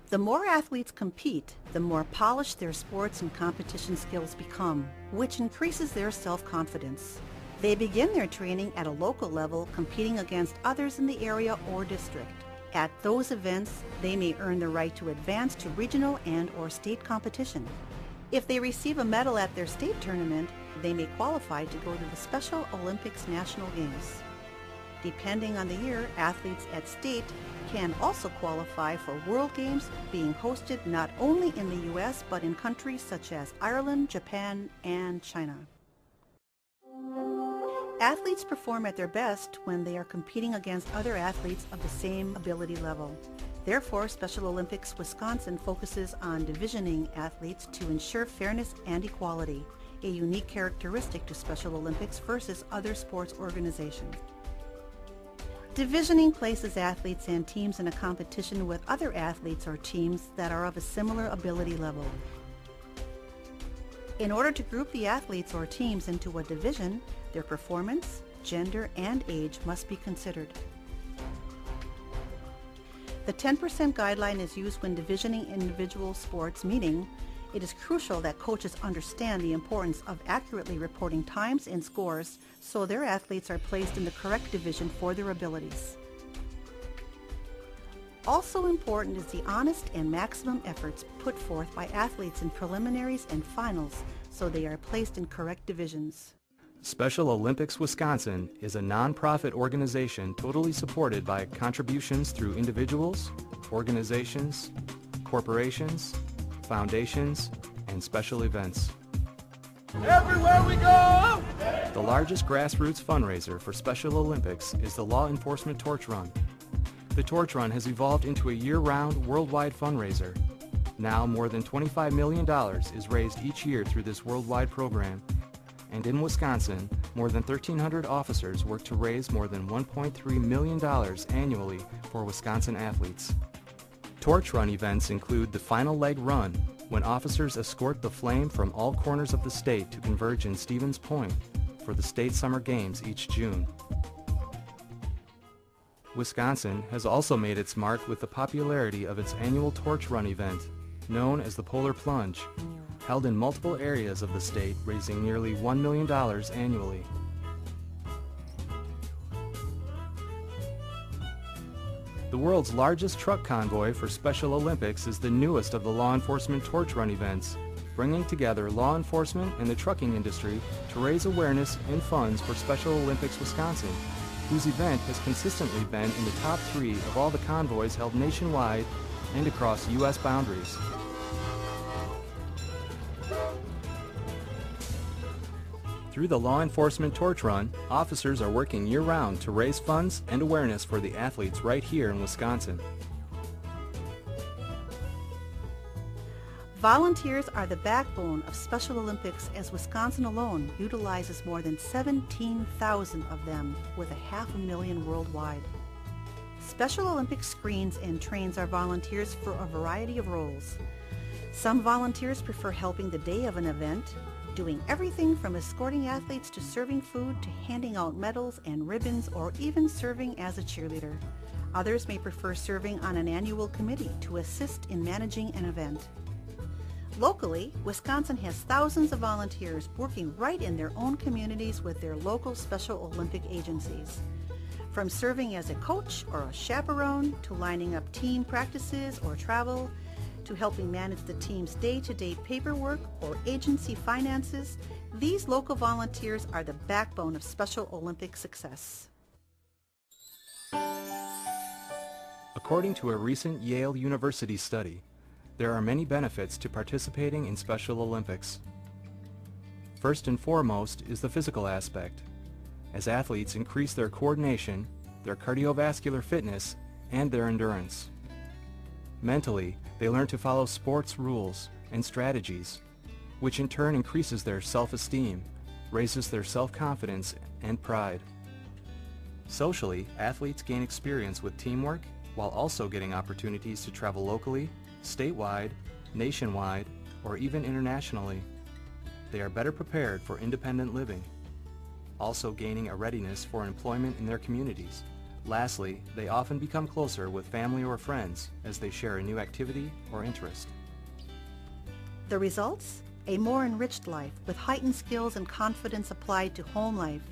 The more athletes compete, the more polished their sports and competition skills become, which increases their self-confidence. They begin their training at a local level, competing against others in the area or district. At those events, they may earn the right to advance to regional and/or state competition. If they receive a medal at their state tournament, they may qualify to go to the Special Olympics National Games. Depending on the year, athletes at state can also qualify for World Games being hosted not only in the U.S. but in countries such as Ireland, Japan, and China. Athletes perform at their best when they are competing against other athletes of the same ability level. Therefore, Special Olympics Wisconsin focuses on divisioning athletes to ensure fairness and equality, a unique characteristic to Special Olympics versus other sports organizations. Divisioning places athletes and teams in a competition with other athletes or teams that are of a similar ability level. In order to group the athletes or teams into a division, their performance, gender, and age must be considered. The 10% guideline is used when divisioning individual sports, meaning it is crucial that coaches understand the importance of accurately reporting times and scores so their athletes are placed in the correct division for their abilities. Also important is the honest and maximum efforts put forth by athletes in preliminaries and finals so they are placed in correct divisions. Special Olympics Wisconsin is a non-profit organization totally supported by contributions through individuals, organizations, corporations, foundations, and special events. Everywhere we go! The largest grassroots fundraiser for Special Olympics is the Law Enforcement Torch Run. The Torch Run has evolved into a year-round worldwide fundraiser. Now more than $25 million is raised each year through this worldwide program. And in Wisconsin, more than 1,300 officers work to raise more than $1.3 million annually for Wisconsin athletes. Torch Run events include the final leg run, when officers escort the flame from all corners of the state to converge in Stevens Point for the state summer games each June. Wisconsin has also made its mark with the popularity of its annual Torch Run event, known as the Polar Plunge, held in multiple areas of the state, raising nearly $1 million annually. The world's largest truck convoy for Special Olympics is the newest of the Law Enforcement Torch Run events, bringing together law enforcement and the trucking industry to raise awareness and funds for Special Olympics Wisconsin, whose event has consistently been in the top 3 of all the convoys held nationwide and across U.S. boundaries. Through the Law Enforcement Torch Run, officers are working year-round to raise funds and awareness for the athletes right here in Wisconsin. Volunteers are the backbone of Special Olympics, as Wisconsin alone utilizes more than 17,000 of them, with 500,000 worldwide. Special Olympics screens and trains our volunteers for a variety of roles. Some volunteers prefer helping the day of an event, doing everything from escorting athletes to serving food to handing out medals and ribbons, or even serving as a cheerleader. Others may prefer serving on an annual committee to assist in managing an event. Locally, Wisconsin has thousands of volunteers working right in their own communities with their local Special Olympic agencies. From serving as a coach or a chaperone, to lining up team practices or travel, to helping manage the team's day-to-day paperwork or agency finances, these local volunteers are the backbone of Special Olympic success. According to a recent Yale University study, there are many benefits to participating in Special Olympics. First and foremost is the physical aspect, as athletes increase their coordination, their cardiovascular fitness, and their endurance. Mentally, they learn to follow sports rules and strategies, which in turn increases their self-esteem, raises their self-confidence and pride. Socially, athletes gain experience with teamwork while also getting opportunities to travel locally, statewide, nationwide, or even internationally. They are better prepared for independent living, also gaining a readiness for employment in their communities Lastly, they often become closer with family or friends as they share a new activity or interest. The results? A more enriched life with heightened skills and confidence applied to home life,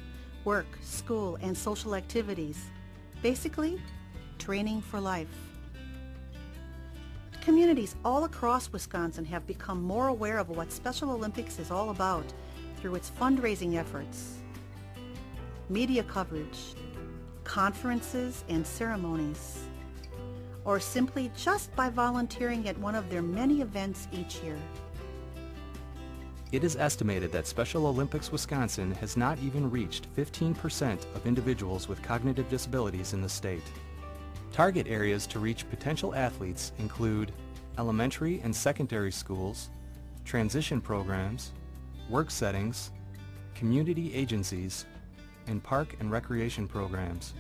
work, school, and social activities. Basically, training for life. Communities all across Wisconsin have become more aware of what Special Olympics is all about through its fundraising efforts, media coverage, conferences and ceremonies, or simply just by volunteering at one of their many events each year. It is estimated that Special Olympics Wisconsin has not even reached 15% of individuals with cognitive disabilities in the state. Target areas to reach potential athletes include elementary and secondary schools, transition programs, work settings, community agencies, and park and recreation programs.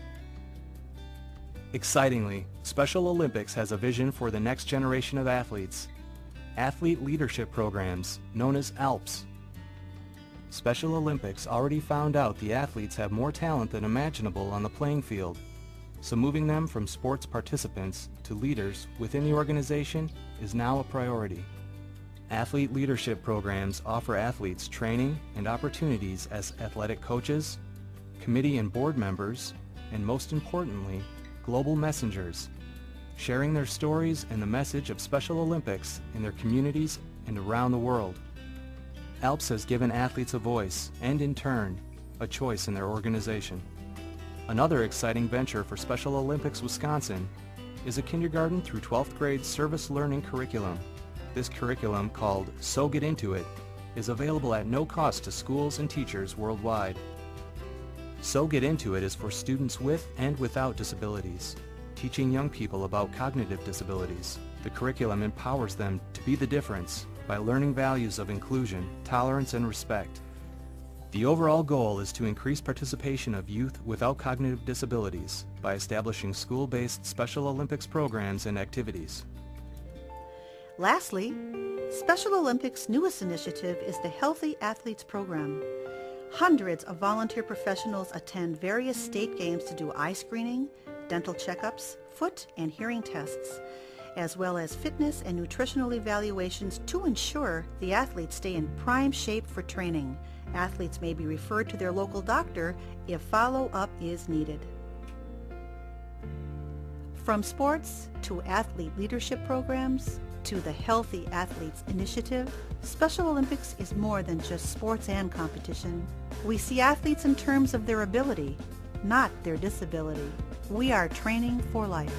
Excitingly, Special Olympics has a vision for the next generation of athletes. Athlete leadership programs, known as ALPS. Special Olympics already found out the athletes have more talent than imaginable on the playing field, so moving them from sports participants to leaders within the organization is now a priority. Athlete leadership programs offer athletes training and opportunities as athletic coaches, committee and board members, and most importantly, global messengers, sharing their stories and the message of Special Olympics in their communities and around the world. ALPS has given athletes a voice and, in turn, a choice in their organization. Another exciting venture for Special Olympics Wisconsin is a kindergarten through 12th grade service learning curriculum. This curriculum, called So Get Into It, is available at no cost to schools and teachers worldwide. So Get Into It is for students with and without disabilities, teaching young people about cognitive disabilities. The curriculum empowers them to be the difference by learning values of inclusion, tolerance, and respect. The overall goal is to increase participation of youth without cognitive disabilities by establishing school-based Special Olympics programs and activities. Lastly, Special Olympics' newest initiative is the Healthy Athletes Program. Hundreds of volunteer professionals attend various state games to do eye screening, dental checkups, foot and hearing tests, as well as fitness and nutritional evaluations to ensure the athletes stay in prime shape for training. Athletes may be referred to their local doctor if follow-up is needed. From sports to athlete leadership programs to the Healthy Athletes Initiative, Special Olympics is more than just sports and competition. We see athletes in terms of their ability, not their disability. We are training for life.